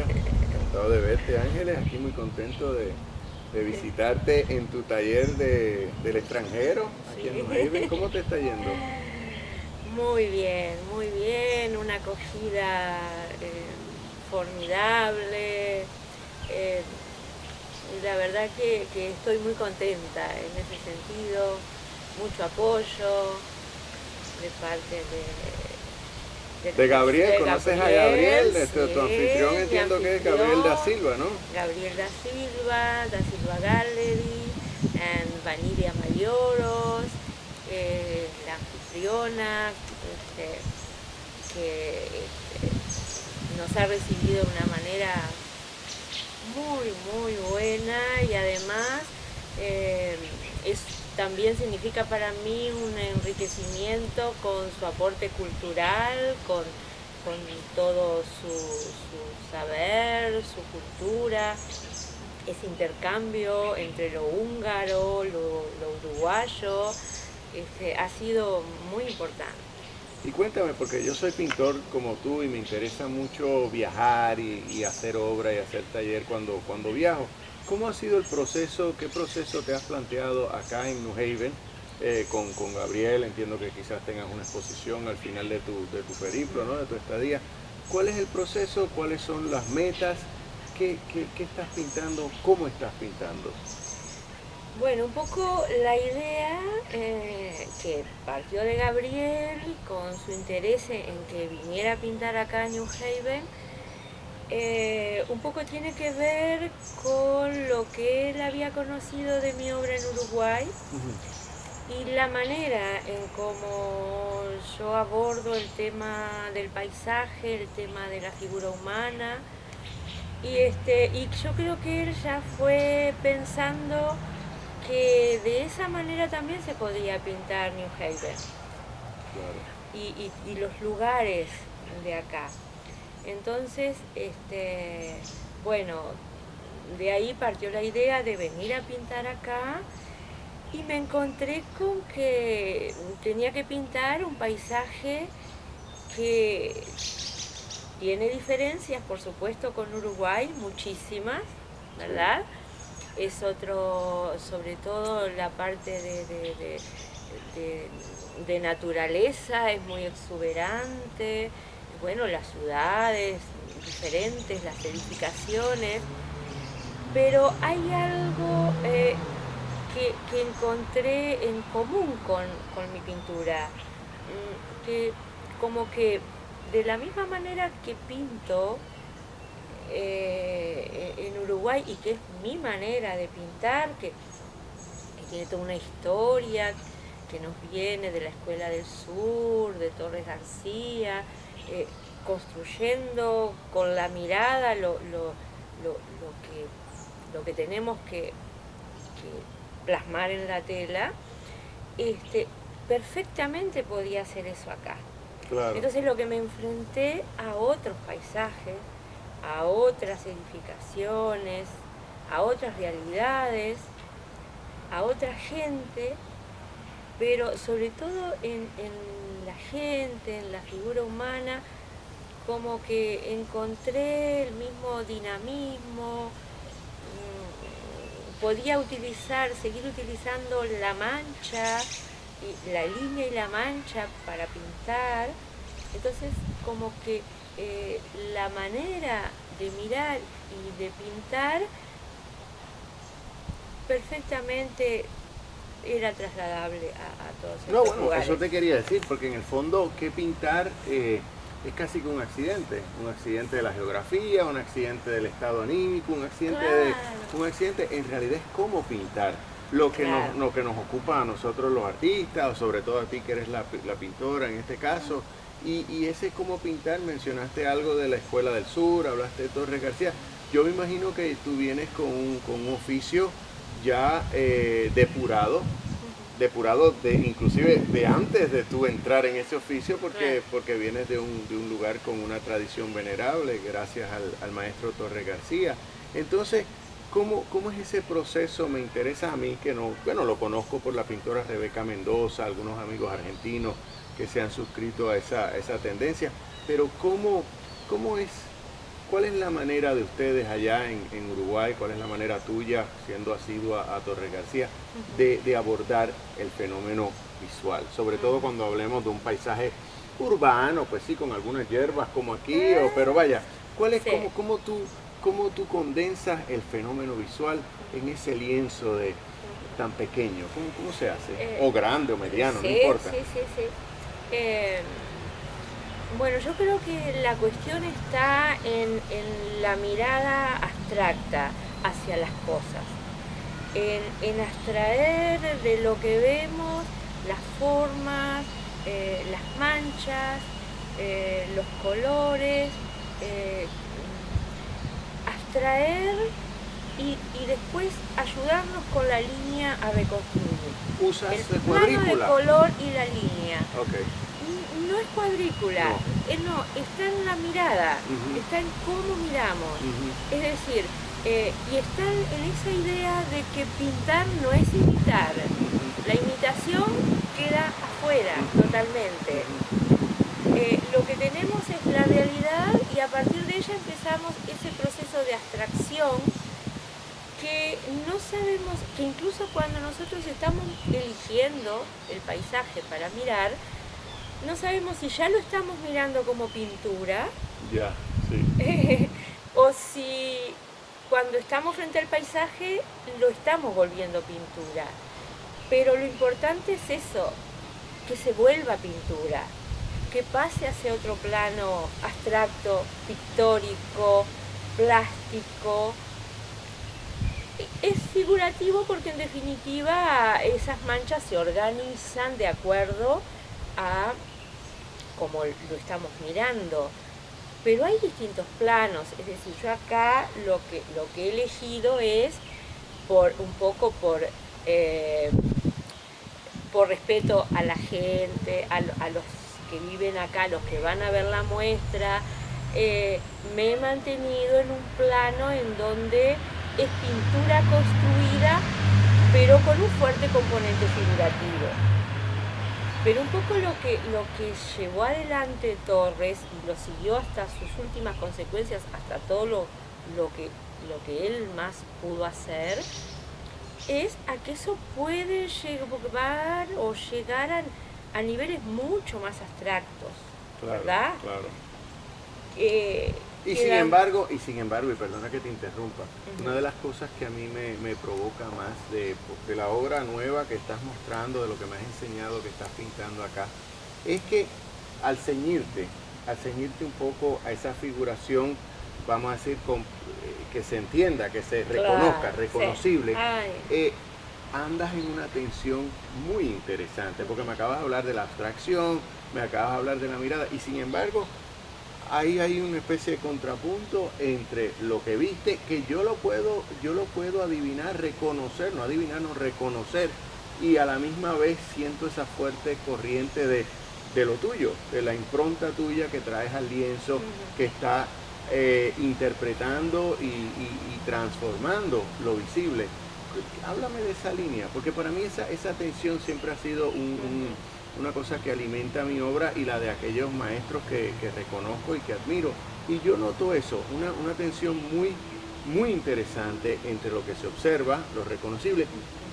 amiga. Encantado de verte, Ángeles. Aquí muy contento de visitarte en tu taller del extranjero, aquí en Sí. New Haven. ¿Cómo te está yendo? Muy bien, una acogida formidable. eh, la verdad que estoy muy contenta en ese sentido, mucho apoyo de parte De Gabriel, de ¿conoces a Gabriel, Gabriel? Tu anfitrión sí, mi entiendo que es Gabriel da anfitrión, Silva, ¿no? Gabriel da Silva Gallery, and Vanilia Malioros, la anfitriona, que nos ha recibido de una manera muy buena y además eh, también significa para mí un enriquecimiento con su aporte cultural, con todo su saber, su cultura, ese intercambio entre lo húngaro, lo uruguayo, ha sido muy importante. Y cuéntame, porque yo soy pintor como tú y me interesa mucho viajar y hacer obra y hacer taller cuando viajo. ¿Cómo ha sido el proceso? ¿Qué proceso te has planteado acá en New Haven con Gabriel? Entiendo que quizás tengas una exposición al final de tu periplo, ¿no? De tu estadía. ¿Cuál es el proceso? ¿Cuáles son las metas? ¿Qué estás pintando? ¿Cómo estás pintando? Bueno, un poco la idea que partió de Gabriel con su interés en que viniera a pintar acá en New Haven, un poco tiene que ver con lo que él había conocido de mi obra en Uruguay y la manera en cómo yo abordo el tema del paisaje, el tema de la figura humana. Y yo creo que él ya fue pensando que de esa manera también se podía pintar New Haven Claro. y los lugares de acá. Entonces, bueno, de ahí partió la idea de venir a pintar acá y me encontré con que tenía que pintar un paisaje que tiene diferencias, por supuesto, con Uruguay, muchísimas, Sí. ¿verdad? Es otro, sobre todo la parte de- de naturaleza, es muy exuberante, bueno, las ciudades diferentes, las edificaciones, pero hay algo que encontré en común con mi pintura, que como que de la misma manera que pinto en Uruguay y que es mi manera de pintar, que tiene toda una historia que nos viene de la Escuela del Sur, de Torres García, construyendo con la mirada lo que tenemos que plasmar en la tela, este, perfectamente podía hacer eso acá. Claro. Entonces lo que me enfrenté a otros paisajes, a otras edificaciones, a otras realidades, a otra gente, pero sobre todo en la gente, en la figura humana, como que encontré el mismo dinamismo, podía utilizar, seguir utilizando la mancha, y la línea y la mancha para pintar. Entonces, como que la manera de mirar y de pintar perfectamente era trasladable a todos No, estos bueno, eso lugares. te quería decir, porque en el fondo, ¿qué pintar? Es casi que un accidente de la geografía, un accidente del estado anímico, Claro, un accidente en realidad es cómo pintar. claro, Lo que nos ocupa a nosotros los artistas, o sobre todo a ti que eres la pintora en este caso, y ese cómo pintar, mencionaste algo de la Escuela del Sur, hablaste de Torres García. Yo me imagino que tú vienes con un oficio ya depurado inclusive de antes de tú entrar en ese oficio claro. porque vienes de un lugar con una tradición venerable gracias al maestro Torres García. Entonces, ¿cómo es ese proceso? Me interesa a mí que no, bueno, lo conozco por la pintora Rebeca Mendoza, algunos amigos argentinos que se han suscrito a esa tendencia, pero ¿cómo es ¿Cuál es la manera de ustedes allá en Uruguay, cuál es la manera tuya, siendo asidua a Torres García, de abordar el fenómeno visual? Sobre todo cuando hablemos de un paisaje urbano, pues sí, con algunas hierbas como aquí, pero vaya, ¿cuál es, Sí. cómo tú condensas el fenómeno visual en ese lienzo tan pequeño? ¿Cómo se hace? O grande o mediano, Sí, no importa. sí, sí, sí. Bueno, yo creo que la cuestión está en la mirada abstracta hacia las cosas, en abstraer de lo que vemos las formas, las manchas, los colores, eh, abstraer y después ayudarnos con la línea a reconstruir. ¿Usas El plano de cuadrícula? color y la línea. Ok. No es cuadrícula, No. no, está en la mirada, Ujú. está en cómo miramos. Ujú. Es decir, y está en esa idea de que pintar no es imitar. La imitación queda afuera totalmente. Lo que tenemos es la realidad y a partir de ella empezamos ese proceso de abstracción que no sabemos, que incluso cuando nosotros estamos eligiendo el paisaje para mirar, no sabemos si ya lo estamos mirando como pintura Ya, sí. o si cuando estamos frente al paisaje lo estamos volviendo pintura. Pero lo importante es eso, que se vuelva pintura, que pase hacia otro plano abstracto, pictórico, plástico. Es figurativo porque en definitiva esas manchas se organizan de acuerdo a como lo estamos mirando. Pero hay distintos planos, es decir, yo acá lo que he elegido es un poco por respeto a la gente, a los que viven acá, los que van a ver la muestra, me he mantenido en un plano en donde es pintura construida, pero con un fuerte componente figurativo. Pero un poco lo que llevó adelante Torres y lo siguió hasta sus últimas consecuencias, hasta todo lo que él más pudo hacer, es a que eso puede llevar o llegar a niveles mucho más abstractos, Claro, ¿verdad? claro. Eh, Y sin embargo, y perdona que te interrumpa, una de las cosas que a mí me provoca más de la obra nueva que estás mostrando, de lo que me has enseñado, que estás pintando acá, es que al ceñirte un poco a esa figuración, vamos a decir, que se entienda, que se reconozca, Claro, reconocible, sí. andas en una tensión muy interesante, porque me acabas de hablar de la abstracción, me acabas de hablar de la mirada, y sin embargo, ahí hay una especie de contrapunto entre lo que viste, que yo lo puedo adivinar, reconocer, no adivinar, no reconocer, y a la misma vez siento esa fuerte corriente de lo tuyo, de la impronta tuya que traes al lienzo, que está interpretando y transformando lo visible. Háblame de esa línea, porque para mí esa tensión siempre ha sido una cosa que alimenta mi obra y la de aquellos maestros que reconozco y que admiro. Y yo noto eso, una tensión muy interesante entre lo que se observa, lo reconocible,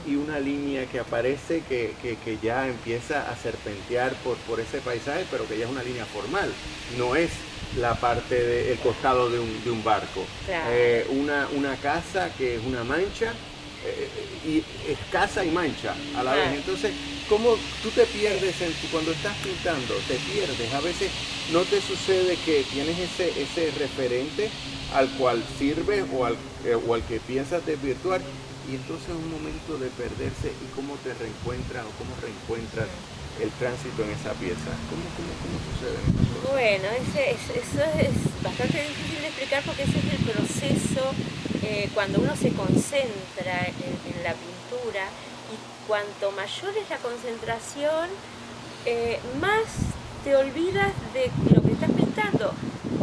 y una línea que aparece que ya empieza a serpentear por ese paisaje, pero que ya es una línea formal, no es la parte del costado de un barco. Claro. Una casa que es una mancha, y es casa y mancha a la vez. Entonces, ¿cómo tú te pierdes cuando estás pintando? Te pierdes. A veces no te sucede que tienes ese referente al cual sirves o al que piensas desvirtuar, y entonces es un momento de perderse. ¿Y cómo te reencuentras o cómo reencuentras el tránsito en esa pieza? ¿Cómo sucede estas cosas? Bueno, eso es bastante difícil de explicar porque ese es el proceso cuando uno se concentra en la pintura, y cuanto mayor es la concentración, más te olvidas de lo que estás pintando.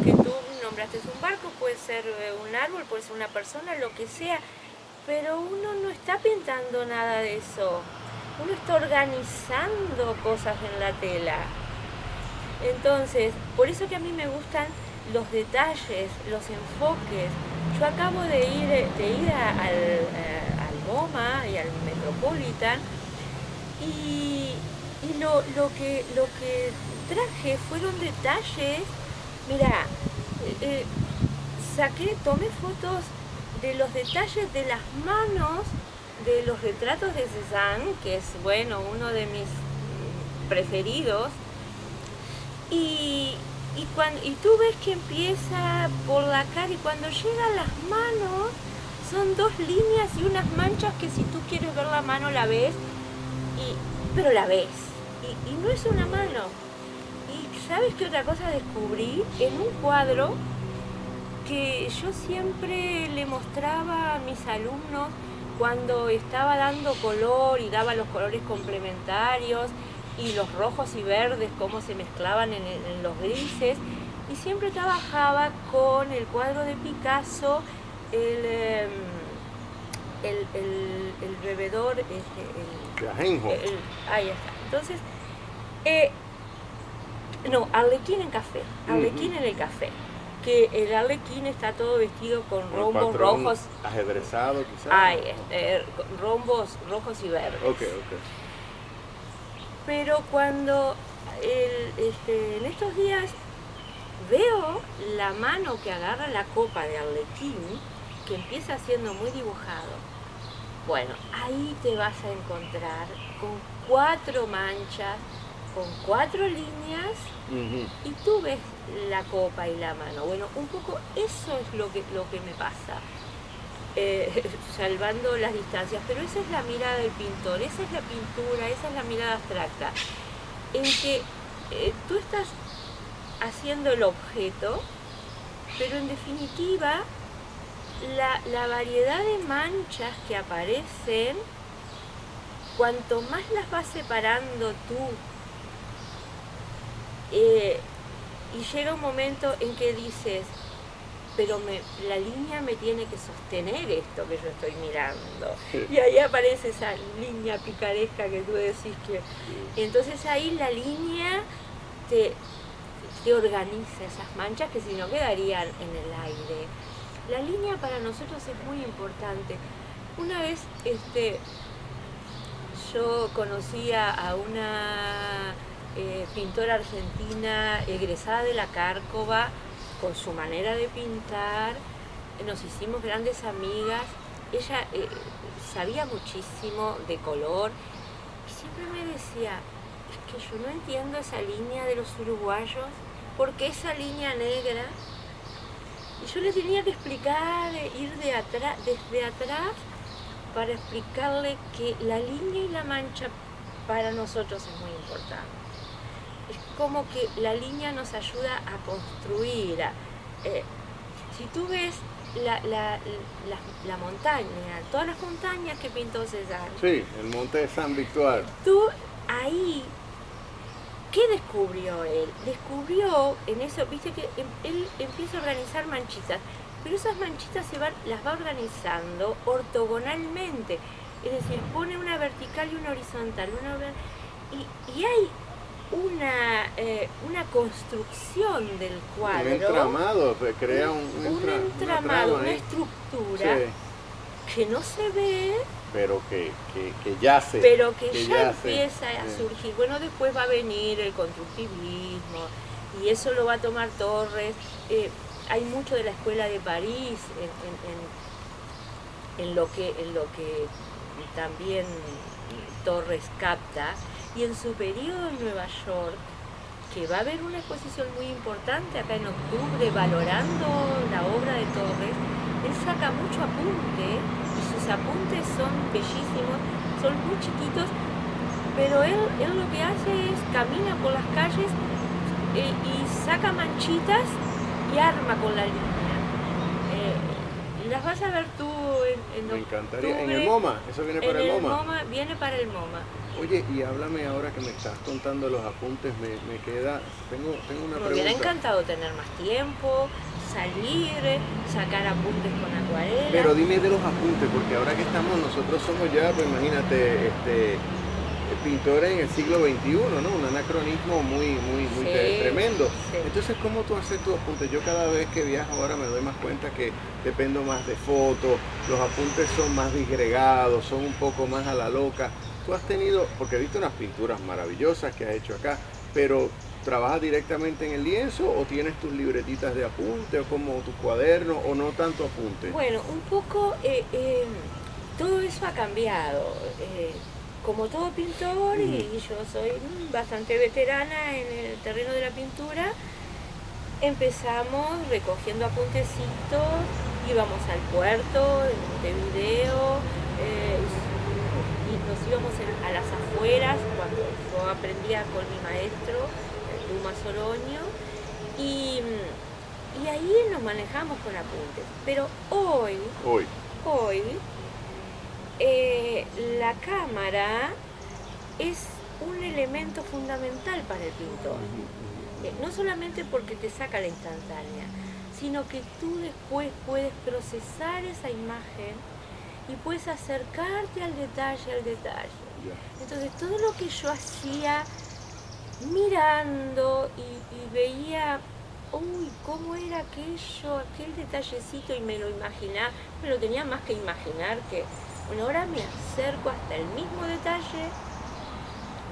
Que tú nombraste un barco, puede ser un árbol, puede ser una persona, lo que sea, pero uno no está pintando nada de eso. Uno está organizando cosas en la tela. Entonces, por eso que a mí me gustan los detalles, los enfoques. Yo acabo de ir al MoMA y al Metropolitan y lo que traje fueron detalles. Mira, tomé fotos de los detalles de las manos de los retratos de Cézanne, que es, bueno, uno de mis preferidos. Y tú ves que empieza por la cara y cuando llega a las manos son dos líneas y unas manchas que si tú quieres ver la mano la ves, pero la ves. Y no es una mano. Y ¿sabes qué otra cosa descubrí? En un cuadro que yo siempre le mostraba a mis alumnos cuando estaba dando color y daba los colores complementarios y los rojos y verdes, cómo se mezclaban en los grises, y siempre trabajaba con el cuadro de Picasso, el bebedor, ahí está. Entonces, Arlequín en café, Arlequín en el café, que el Arlequín está todo vestido con rombos rojos, ajedrezado quizás, rombos rojos y verdes. Okay. Pero cuando en estos días veo la mano que agarra la copa de Arlequín, que empieza siendo muy dibujado, bueno, ahí te vas a encontrar con 4 manchas, con 4 líneas, y tú ves la copa y la mano. Bueno, un poco eso es lo que me pasa, salvando las distancias, pero esa es la mirada del pintor, esa es la pintura, esa es la mirada abstracta, en que tú estás haciendo el objeto, pero en definitiva la variedad de manchas que aparecen, cuanto más las vas separando tú, y llega un momento en que dices, pero la línea me tiene que sostener esto que yo estoy mirando. Sí. Y ahí aparece esa línea picaresca que tú decís que... Entonces ahí la línea te organiza esas manchas que si no quedarían en el aire. La línea para nosotros es muy importante. Una vez yo conocía a una pintora argentina egresada de la Cárcova, con su manera de pintar, nos hicimos grandes amigas. Ella sabía muchísimo de color y siempre me decía, es que yo no entiendo esa línea de los uruguayos, ¿por qué esa línea negra? Y yo le tenía que explicar, ir desde atrás, para explicarle que la línea y la mancha para nosotros es muy importante. Es como que la línea nos ayuda a construir. Si tú ves la montaña, todas las montañas que pintó Cézanne. Sí, el monte de San Victoire. Tú ahí, ¿qué descubrió él? Descubrió en eso, viste que él empieza a organizar manchitas, pero esas manchitas las va organizando ortogonalmente. Es decir, pone una vertical y una horizontal. Y hay una construcción del cuadro. Un entramado, crea un entramado, una estructura, sí, que no se ve, pero que yace. Pero que ya empieza a surgir. Bueno, después va a venir el constructivismo y eso lo va a tomar Torres. Hay mucho de la escuela de París en lo que también Torres capta. Y en su periodo en Nueva York, que va a haber una exposición muy importante acá en octubre valorando la obra de Torres, él saca mucho apunte y sus apuntes son bellísimos, son muy chiquitos, pero él lo que hace es camina por las calles y saca manchitas y arma con la línea. Las vas a ver tú en Me encantaría. ¿En el MoMA? ¿Eso viene para el MoMA? Viene para el MoMA. Oye, y háblame ahora que me estás contando los apuntes, me queda, tengo una pregunta. Me hubiera encantado tener más tiempo, salir, sacar apuntes con acuarela. Pero dime de los apuntes, porque ahora que nosotros somos ya, pues imagínate, pintores en el siglo XXI, ¿no? Un anacronismo muy Sí, tremendo. sí. Entonces, ¿cómo tú haces tus apuntes? Yo cada vez que viajo ahora me doy más cuenta que dependo más de fotos, los apuntes son más disgregados, son un poco más a la loca. Tú has tenido, porque he visto unas pinturas maravillosas que has hecho acá, pero ¿trabajas directamente en el lienzo o tienes tus libretitas de apunte o como tus cuadernos o no tanto apunte? Bueno, un poco todo eso ha cambiado. Como todo pintor, Ujú. y yo soy bastante veterana en el terreno de la pintura, empezamos recogiendo apuntecitos, íbamos al puerto de Montevideo, y nos íbamos a las afueras cuando yo aprendía con mi maestro, Dumas Oroño, y, y ahí nos manejamos con apuntes. Pero Hoy. hoy, la cámara es un elemento fundamental para el pintor. Ujú, ujú, No solamente porque te saca la instantánea, sino que tú después puedes procesar esa imagen y puedes acercarte al detalle, al detalle. ya. Entonces todo lo que yo hacía mirando y veía, uy, cómo era aquello, aquel detallecito, y me lo imaginaba, me lo tenía más que imaginar que, bueno, ahora me acerco hasta el mismo detalle,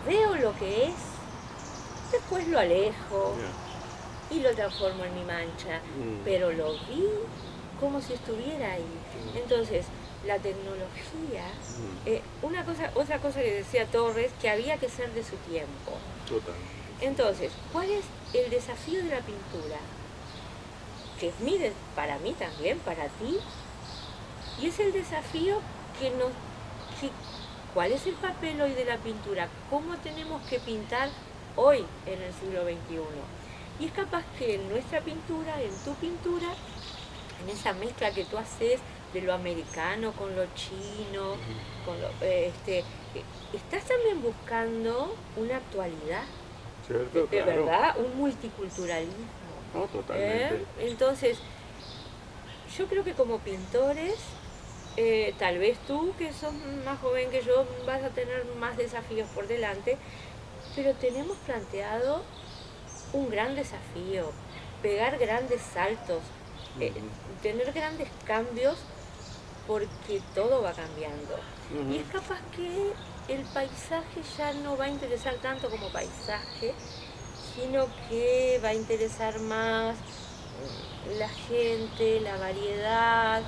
veo lo que es, después lo alejo Ya. y lo transformo en mi mancha, Mm, pero lo vi como si estuviera ahí. mm, Entonces, la tecnología, mm, otra cosa que decía Torres, que había que ser de su tiempo. totalmente. Entonces, ¿cuál es el desafío de la pintura? Que es para mí también, para ti, y es el desafío que nos... que- ¿cuál es el papel hoy de la pintura? ¿Cómo tenemos que pintar hoy en el siglo XXI? Y es capaz que en nuestra pintura, en tu pintura, en esa mezcla que tú haces de lo americano con lo chino, Ujú. con estás también buscando una actualidad, ¿Cierto? de Claro. verdad, un multiculturalismo. No, totalmente. Entonces, yo creo que como pintores, tal vez tú, que sos más joven que yo, vas a tener más desafíos por delante, pero tenemos planteado un gran desafío, pegar grandes saltos, eh, Ujú, tener grandes cambios, porque todo va cambiando. Y ujú. es capaz que el paisaje ya no va a interesar tanto como paisaje, sino que va a interesar más la gente, la variedad,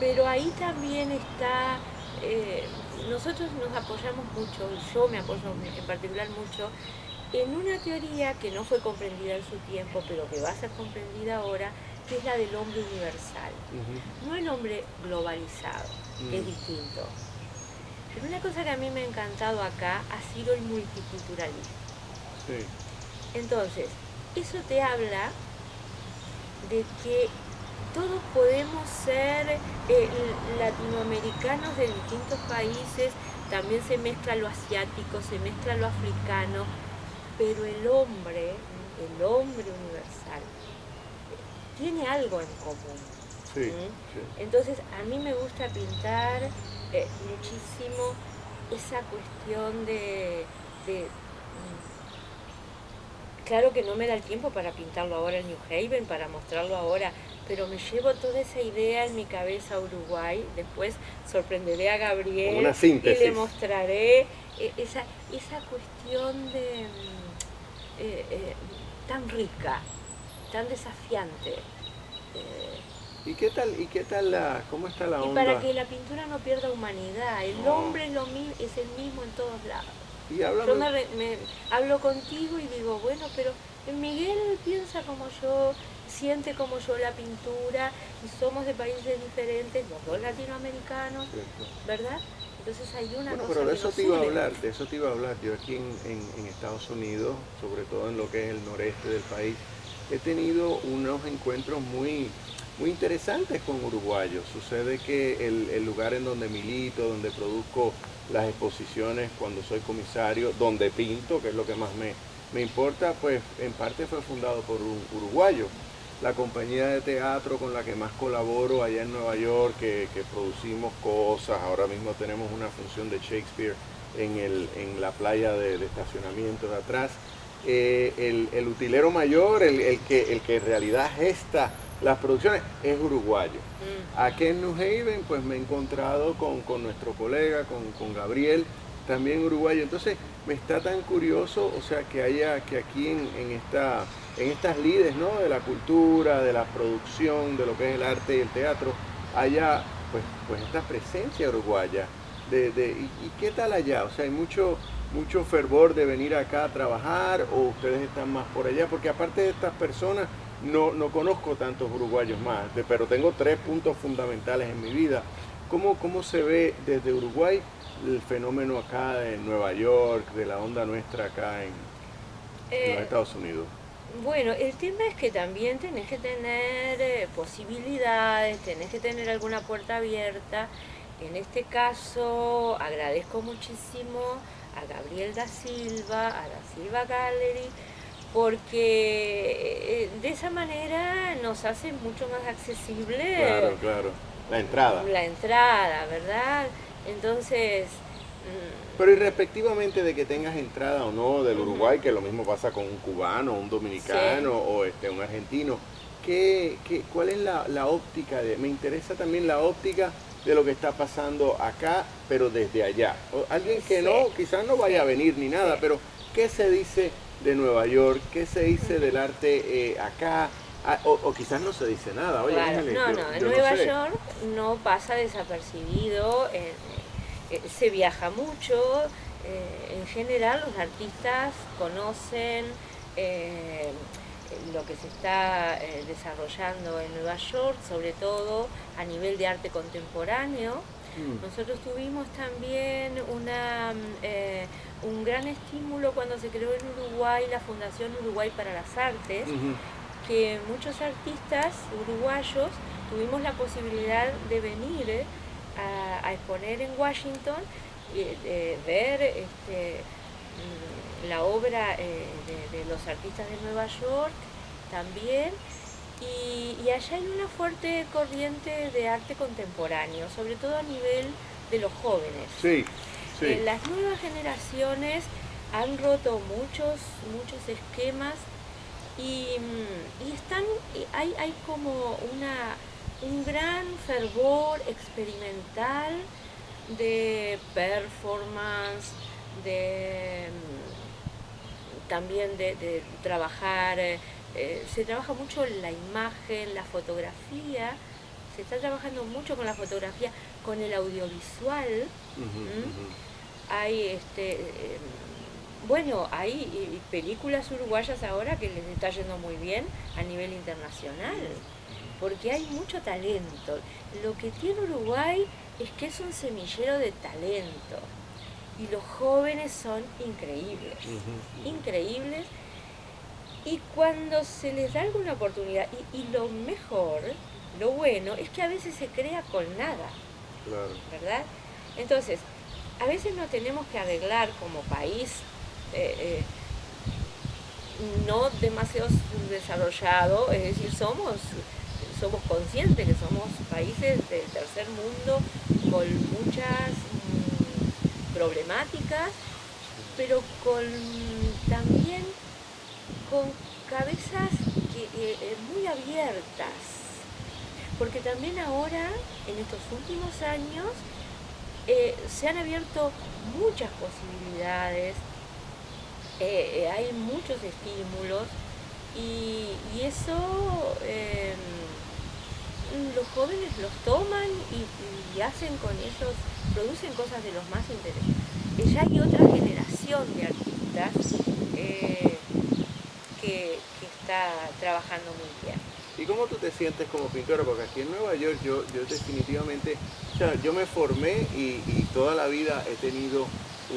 pero ahí también está, eh, nosotros nos apoyamos mucho, y yo me apoyo en particular mucho, en una teoría que no fue comprendida en su tiempo, pero que va a ser comprendida ahora, que es la del hombre universal, Ujú, no el hombre globalizado, que es mm, distinto. Pero una cosa que a mí me ha encantado acá ha sido el multiculturalismo. sí, Entonces, eso te habla de que todos podemos ser latinoamericanos de distintos países, también se mezcla lo asiático, se mezcla lo africano, pero el hombre universal, tiene algo en común. sí, ¿M? sí. Entonces, a mí me gusta pintar muchísimo esa cuestión claro que no me da el tiempo para pintarlo ahora en New Haven, para mostrarlo ahora, pero me llevo toda esa idea en mi cabeza a Uruguay. Después sorprenderé a Como Gabriel una y le síntesis. mostraré esa cuestión eh, eh, tan rica, tan desafiante. eh, Y qué tal cómo está la y para onda? que la pintura no pierda humanidad, el No. hombre es el mismo en todos lados. Y Yo háblame, hablo contigo y digo, bueno, pero Miguel piensa como yo, siente como yo la pintura, y somos de países diferentes, los dos latinoamericanos, ¿cierto? ¿verdad? Entonces hay una Bueno, cosa pero de que eso nos te iba a une. hablar, de eso te iba a hablar. Yo aquí en Estados Unidos, sobre todo en lo que es el noreste del país, he tenido unos encuentros muy interesantes con uruguayos. Sucede que el lugar en donde milito, donde produzco las exposiciones, cuando soy comisario, donde pinto, que es lo que más me importa, pues en parte fue fundado por un uruguayo. La compañía de teatro con la que más colaboro allá en Nueva York, que producimos cosas, ahora mismo tenemos una función de Shakespeare en la playa de estacionamiento de atrás. El utilero mayor, el que en realidad gesta las producciones, es uruguayo. Aquí en New Haven pues me he encontrado con nuestro colega, con Gabriel, también uruguayo. Entonces me está tan curioso, o sea, que aquí en estas lides, ¿no?, de la cultura, de la producción, de lo que es el arte y el teatro, haya pues esta presencia uruguaya. ¿Y qué tal allá? O sea, hay mucho fervor de venir acá a trabajar, o ustedes están más por allá, porque aparte de estas personas no conozco tantos uruguayos más, pero tengo 3 puntos fundamentales en mi vida. ¿Cómo se ve desde Uruguay el fenómeno acá de Nueva York, de la onda nuestra acá en los Estados Unidos? Bueno, el tema es que también tenés que tener posibilidades, tenés que tener alguna puerta abierta. En este caso agradezco muchísimo a Gabriel da Silva, a Da Silva Gallery, porque de esa manera nos hace mucho más accesible Claro, la entrada, ¿verdad? Entonces, pero irrespectivamente de que tengas entrada o no del Uruguay, que lo mismo pasa con un cubano, un dominicano, sí, o un argentino, ¿cuál es la óptica me interesa también la óptica de lo que está pasando acá, pero desde allá? Alguien que sí, quizás no vaya a venir ni nada, sí, pero ¿qué se dice de Nueva York? ¿Qué se dice del arte acá? O quizás no se dice nada. Oye, claro. Ángeles, En yo no Nueva sé. York no pasa desapercibido, se viaja mucho, en general los artistas conocen lo que se está desarrollando en Nueva York, sobre todo a nivel de arte contemporáneo. Nosotros tuvimos también un gran estímulo cuando se creó en Uruguay la Fundación Uruguay para las Artes, que muchos artistas uruguayos tuvimos la posibilidad de venir a exponer en Washington, ver la obra de los artistas de Nueva York también. Y allá hay una fuerte corriente de arte contemporáneo, sobre todo a nivel de los jóvenes. Sí. Las nuevas generaciones han roto muchos esquemas y hay como un gran fervor experimental de performance, también de trabajar. Se trabaja mucho la imagen, la fotografía, se está trabajando mucho con la fotografía, con el audiovisual. Hay hay películas uruguayas ahora que les está yendo muy bien a nivel internacional, porque hay mucho talento. Lo que tiene Uruguay es que es un semillero de talento, y los jóvenes son increíbles, increíbles. Y cuando se les da alguna oportunidad, y lo mejor, lo bueno, es que a veces se crea con nada, Claro. ¿verdad? Entonces, a veces nos tenemos que arreglar como país, no demasiado desarrollado, es decir, somos conscientes que somos países del tercer mundo con muchas problemáticas, pero también con cabezas muy abiertas, porque también ahora, en estos últimos años, se han abierto muchas posibilidades, hay muchos estímulos, y eso los jóvenes los toman y hacen con ellos, producen cosas de los más interesantes. Ya hay otra generación de artistas que está trabajando muy bien. ¿Y cómo tú te sientes como pintora? Porque aquí en Nueva York yo definitivamente, o sea, yo me formé y toda la vida he tenido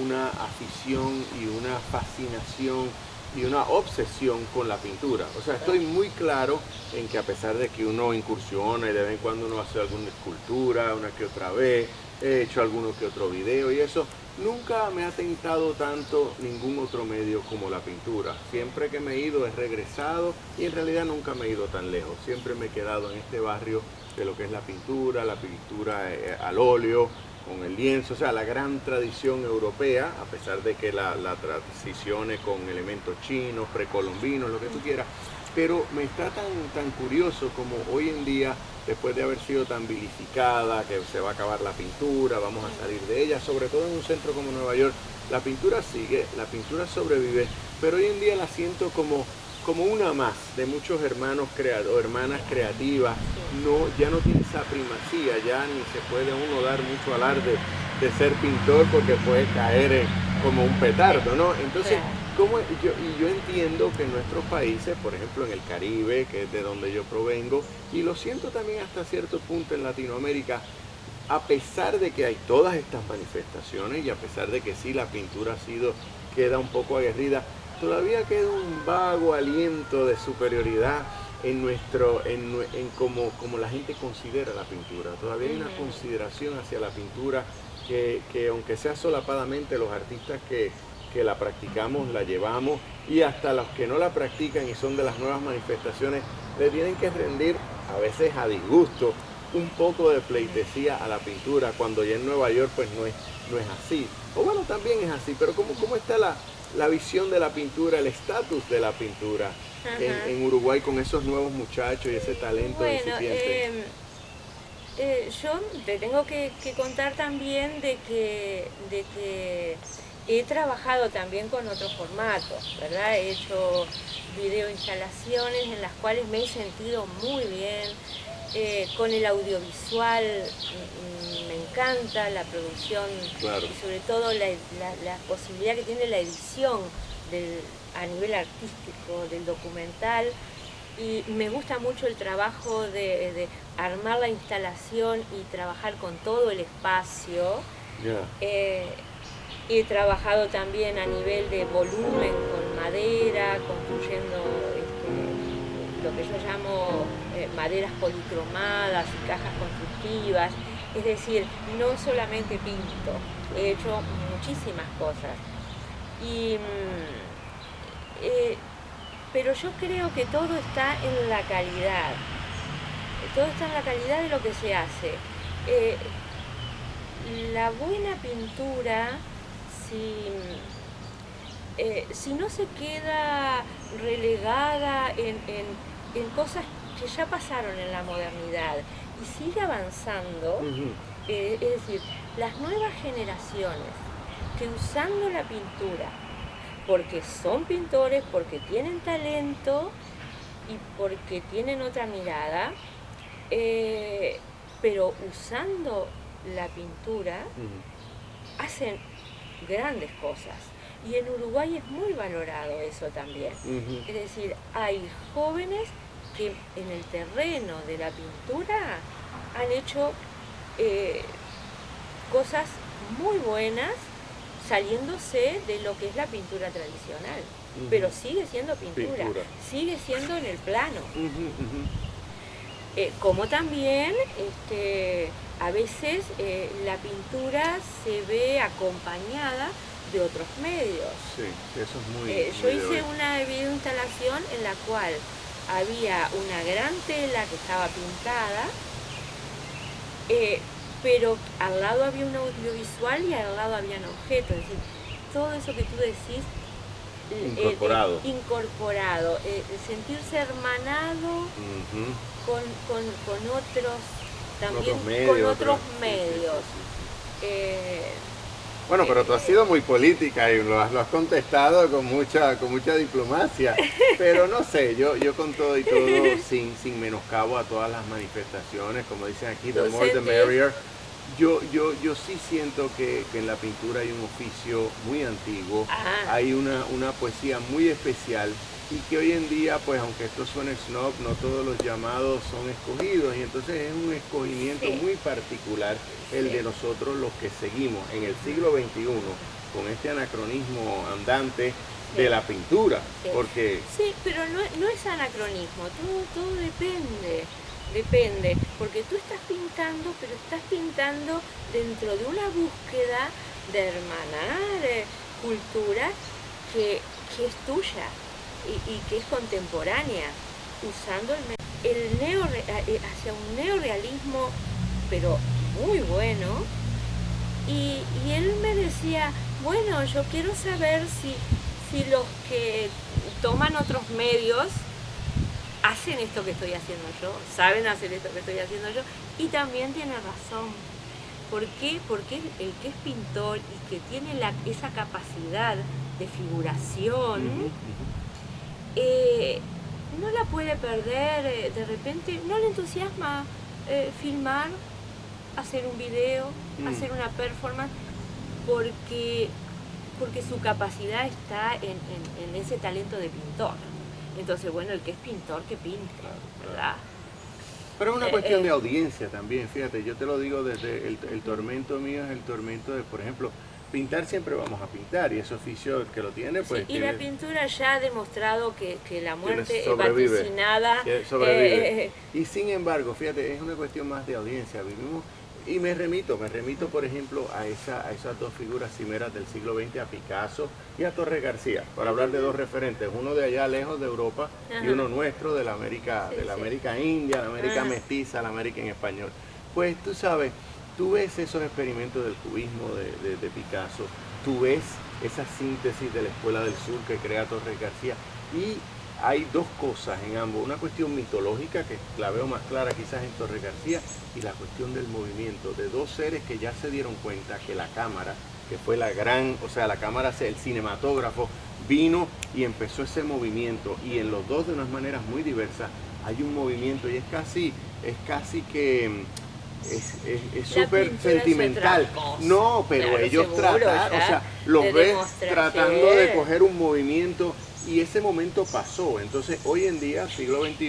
una afición y una fascinación y una obsesión con la pintura. O sea, estoy muy claro en que a pesar de que uno incursiona y de vez en cuando uno hace alguna escultura, una que otra vez, he hecho alguno que otro video y eso, nunca me ha tentado tanto ningún otro medio como la pintura. Siempre que me he ido he regresado y en realidad nunca me he ido tan lejos. Siempre me he quedado en este barrio de lo que es la pintura al óleo, con el lienzo, o sea, la gran tradición europea, a pesar de que la transicione con elementos chinos, precolombinos, lo que tú quieras, pero me está tan curioso como hoy en día, después de haber sido tan vilificada, que se va a acabar la pintura, vamos a salir de ella, sobre todo en un centro como Nueva York, la pintura sigue, la pintura sobrevive, pero hoy en día la siento como una más de muchos hermanos o hermanas creativas. Ya no tiene esa primacía, ya ni se puede uno dar mucho alarde de ser pintor porque puede caer como un petardo, ¿no? Entonces, yo entiendo que en nuestros países, por ejemplo en el Caribe, que es de donde yo provengo, y lo siento también hasta cierto punto en Latinoamérica, a pesar de que hay todas estas manifestaciones y a pesar de que sí la pintura queda un poco aguerrida, todavía queda un vago aliento de superioridad en como la gente considera la pintura. Todavía hay una consideración hacia la pintura que aunque sea solapadamente, los artistas que la practicamos, la llevamos, y hasta los que no la practican y son de las nuevas manifestaciones, le tienen que rendir, a veces a disgusto, un poco de pleitesía a la pintura, cuando ya en Nueva York pues no es así. O bueno, también es así, pero ¿cómo está la visión de la pintura, el estatus de la pintura en Uruguay con esos nuevos muchachos y ese talento incipiente? Yo te tengo que contar también de que he trabajado también con otros formatos, ¿verdad? He hecho videoinstalaciones en las cuales me he sentido muy bien. Con el audiovisual me encanta la producción, claro, y sobre todo la posibilidad que tiene la edición a nivel artístico del documental, y me gusta mucho el trabajo de armar la instalación y trabajar con todo el espacio. He trabajado también a nivel de volumen con madera, construyendo lo que yo llamo maderas policromadas y cajas constructivas. Es decir, no solamente pinto, he hecho muchísimas cosas. Pero yo creo que todo está en la calidad. Todo está en la calidad de lo que se hace. La buena pintura, si no se queda relegada en cosas que ya pasaron en la modernidad y sigue avanzando, es decir, las nuevas generaciones que usando la pintura, porque son pintores, porque tienen talento y porque tienen otra mirada, pero usando la pintura, hacen grandes cosas. Y en Uruguay es muy valorado eso también. Es decir, hay jóvenes que en el terreno de la pintura han hecho cosas muy buenas, saliéndose de lo que es la pintura tradicional. Pero sigue siendo pintura, sigue siendo en el plano. Como también a veces la pintura se ve acompañada de otros medios. Sí, eso es muy yo hice una videoinstalación en la cual había una gran tela que estaba pintada, pero al lado había un audiovisual y al lado habían objetos. Es decir, todo eso que tú decís, incorporado, sentirse hermanado con otros, también con otros medios. Bueno, pero tú has sido muy política y lo has contestado con mucha diplomacia, pero no sé, yo con todo y todo, sin menoscabo a todas las manifestaciones, como dicen aquí, the more the merrier. Yo sí siento que en la pintura hay un oficio muy antiguo, hay una poesía muy especial, y que hoy en día, pues aunque esto suene snob, no todos los llamados son escogidos, y entonces es un escogimiento muy particular el de nosotros los que seguimos en el siglo XXI con este anacronismo andante de la pintura, porque... Sí, pero no es anacronismo, todo depende, porque tú estás pintando, pero estás pintando dentro de una búsqueda de hermanar cultura que es tuya y que es contemporánea, usando hacia un neorrealismo, pero muy bueno, Y él me decía, bueno, yo quiero saber si los que toman otros medios hacen esto que estoy haciendo yo, saben hacer esto que estoy haciendo yo, y también tiene razón. ¿Por qué? Porque el que es pintor y que tiene esa capacidad de figuración, no la puede perder. De repente no le entusiasma filmar, hacer un video, hacer una performance, porque su capacidad está en ese talento de pintor. Entonces, bueno, el que es pintor, que pinte, ¿verdad? Pero es una cuestión de audiencia también, fíjate, yo te lo digo desde el tormento mío, es el tormento de, por ejemplo, pintar siempre vamos a pintar, y ese oficio el que lo tiene, pues... Sí, y la pintura ya ha demostrado que la muerte sobrevive, vaticinada... sobrevive. Y sin embargo, fíjate, es una cuestión más de audiencia, vivimos... Y me remito, por ejemplo, a esas dos figuras cimeras del siglo XX, a Picasso y a Torres García, para hablar de dos referentes, uno de allá lejos de Europa y uno nuestro de la América, América India, la América mestiza, la América en español. Pues tú sabes, tú ves esos experimentos del cubismo de Picasso, tú ves esa síntesis de la Escuela del Sur que crea Torres García, y hay dos cosas en ambos, una cuestión mitológica que la veo más clara quizás en Torres García, y la cuestión del movimiento, de dos seres que ya se dieron cuenta que la cámara, que fue la gran, o sea, la cámara, el cinematógrafo, vino y empezó ese movimiento, y en los dos de unas maneras muy diversas hay un movimiento, y es casi que es súper sentimental. No, pero claro, ellos tratan, o sea, los ves tratando de coger un movimiento, y ese momento pasó. Entonces hoy en día, siglo XXI,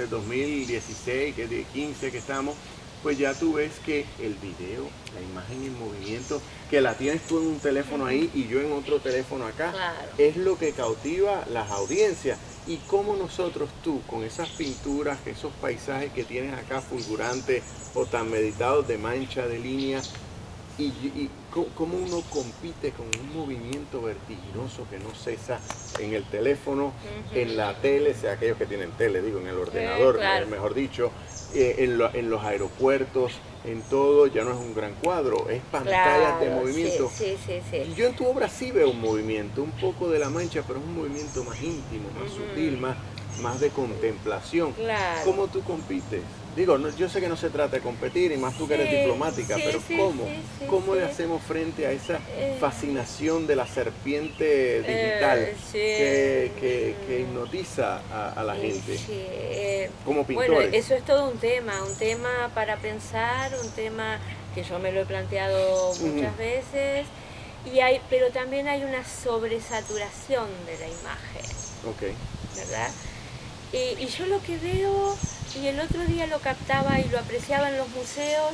2016, 15 que estamos, pues ya tú ves que el video, la imagen en movimiento, que la tienes tú en un teléfono ahí y yo en otro teléfono acá, es lo que cautiva las audiencias. Y cómo nosotros, tú, con esas pinturas, esos paisajes que tienes acá fulgurantes o tan meditados de mancha, de línea, y cómo uno compite con un movimiento vertiginoso que no cesa en el teléfono, en la tele, sea aquellos que tienen tele, digo, en el ordenador, mejor dicho, en los aeropuertos, en todo, ya no es un gran cuadro, es pantallas de movimiento. Sí. Y yo en tu obra sí veo un movimiento, un poco de la mancha, pero es un movimiento más íntimo, más sutil, más de contemplación. ¿Cómo tú compites? Digo, yo sé que no se trata de competir, y más tú que eres diplomática, pero ¿cómo le hacemos frente a esa fascinación de la serpiente digital que hipnotiza a la gente como pintores? Bueno, eso es todo un tema para pensar, un tema que yo me lo he planteado muchas veces, pero también hay una sobresaturación de la imagen, ¿verdad? Y yo lo que veo, y el otro día lo captaba y lo apreciaba en los museos,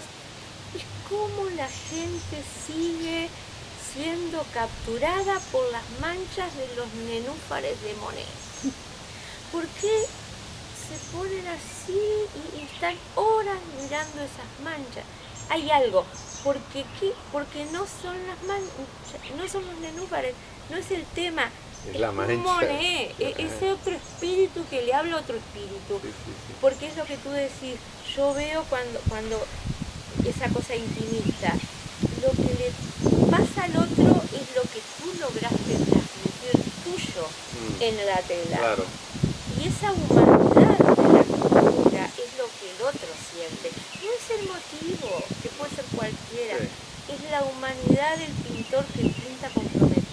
es cómo la gente sigue siendo capturada por las manchas de los nenúfares de Monet. ¿Por qué se ponen así y están horas mirando esas manchas? Hay algo, porque no son las manchas, no son los nenúfares, no es el tema. Es la mancha. Monet, ese otro espíritu que le habla a otro espíritu. Porque es lo que tú decís, yo veo cuando esa cosa intimista, lo que le pasa al otro es lo que tú lograste transmitir tuyo en la tela. Y esa humanidad de la pintura es lo que el otro siente. No es el motivo, que puede ser cualquiera, es la humanidad del pintor que pinta comprometido.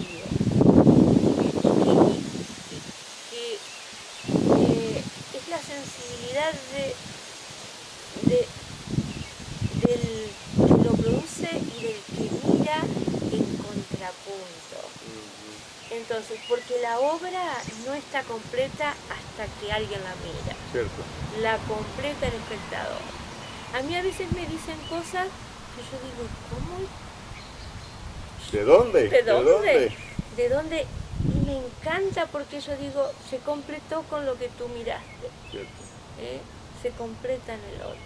Es la sensibilidad del que lo produce y del que mira en contrapunto. Entonces, porque la obra no está completa hasta que alguien la mira. Cierto. La completa el espectador. A mí a veces me dicen cosas que yo digo, ¿cómo? ¿De dónde? ¿De dónde? Y me encanta porque yo digo, se completó con lo que tú miraste. Se completa en el otro.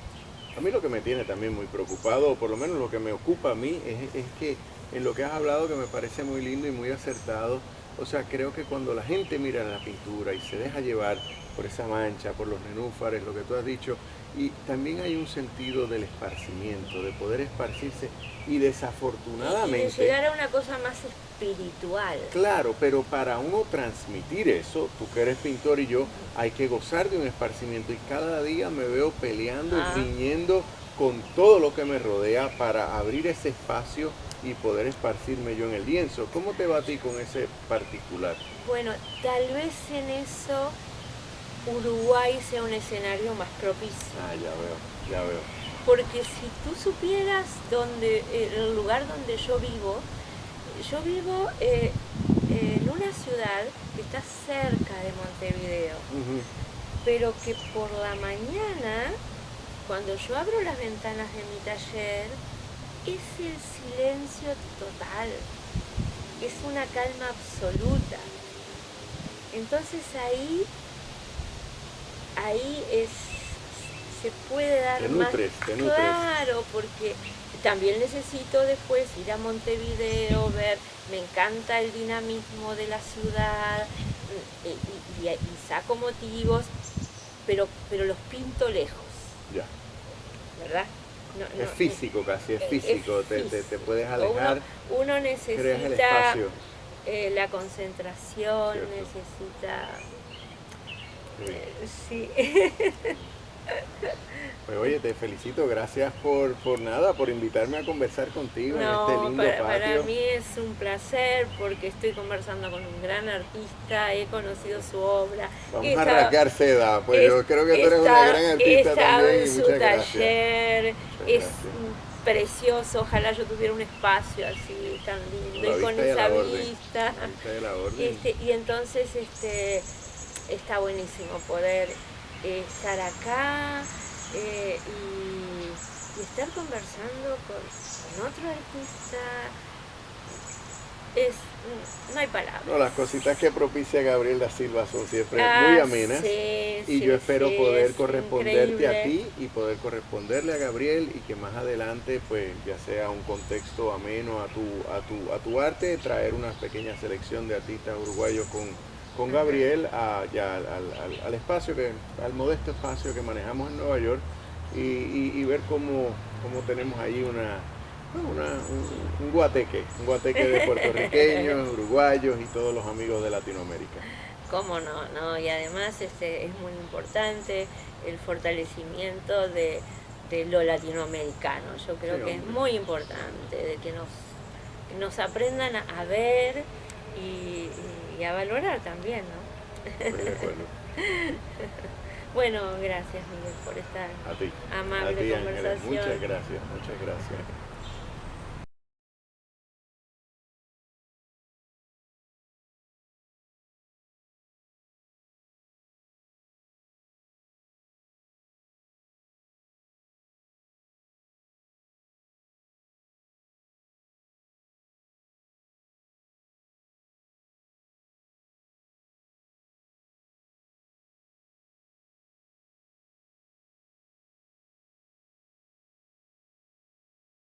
A mí lo que me tiene también muy preocupado, o por lo menos lo que me ocupa a mí, es que en lo que has hablado, que me parece muy lindo y muy acertado, O sea, creo que cuando la gente mira la pintura y se deja llevar por esa mancha, por los nenúfares, lo que tú has dicho, y también hay un sentido del esparcimiento, de poder esparcirse, y Y de desafortunadamente, llegar a una cosa más espiritual. claro, pero para uno transmitir eso, tú que eres pintor y yo, hay que gozar de un esparcimiento, y cada día me veo peleando y Ah, riñendo con todo lo que me rodea para abrir ese espacio y poder esparcirme yo en el lienzo. ¿Cómo te va a ti con ese particular? bueno, tal vez en eso Uruguay sea un escenario más propicio. Ah, ya veo. Porque si tú supieras el lugar donde yo vivo en una ciudad que está cerca de Montevideo, Ujú. pero que por la mañana, cuando yo abro las ventanas de mi taller, es el silencio total, es una calma absoluta. Entonces ahí se puede dar más, Te nutres. claro, porque también necesito después ir a Montevideo, me encanta el dinamismo de la ciudad y saco motivos, pero los pinto lejos, Ya. ¿verdad? No, Es no, físico casi, es es físico. Te físico. puedes alejar, Uno creas el necesita espacio. la concentración, Cierto. necesita... Sí. Sí. Pues oye, te felicito, gracias por nada, por invitarme a conversar contigo en este No, lindo para patio. mí es un placer porque estoy conversando con un gran artista, he conocido su obra, Vamos he a estado, rasgar seda, pues he- yo creo que tú he eres una estado- gran he artista estado también en y su muchas gracias. taller, Muchas es gracias. precioso, ojalá yo tuviera un espacio así tan lindo La y con vista y a esa la orden. vista. La vista y a la orden. Y entonces está buenísimo poder estar acá y estar conversando con otro artista. No hay palabras. No, las cositas que propicia Gabriel da Silva son siempre muy amenas. Sí, Y sí, yo espero sí, poder es corresponderte a increíble. ti y poder corresponderle a Gabriel, y que más adelante, pues ya sea un contexto ameno a tu arte, traer una pequeña selección de artistas uruguayos con Gabriel ya al espacio, al modesto espacio que manejamos en Nueva York, y ver cómo tenemos ahí un guateque de puertorriqueños, uruguayos y todos los amigos de Latinoamérica. ¿Cómo no? ¿No? Y además es muy importante el fortalecimiento de lo latinoamericano. Yo Sí, creo que es hombre. muy importante de que nos aprendan a ver y a valorar también, ¿no? Estoy de acuerdo. Bueno, gracias Miguel por esta A ti. A amable ti, Ángeles. conversación. Muchas gracias.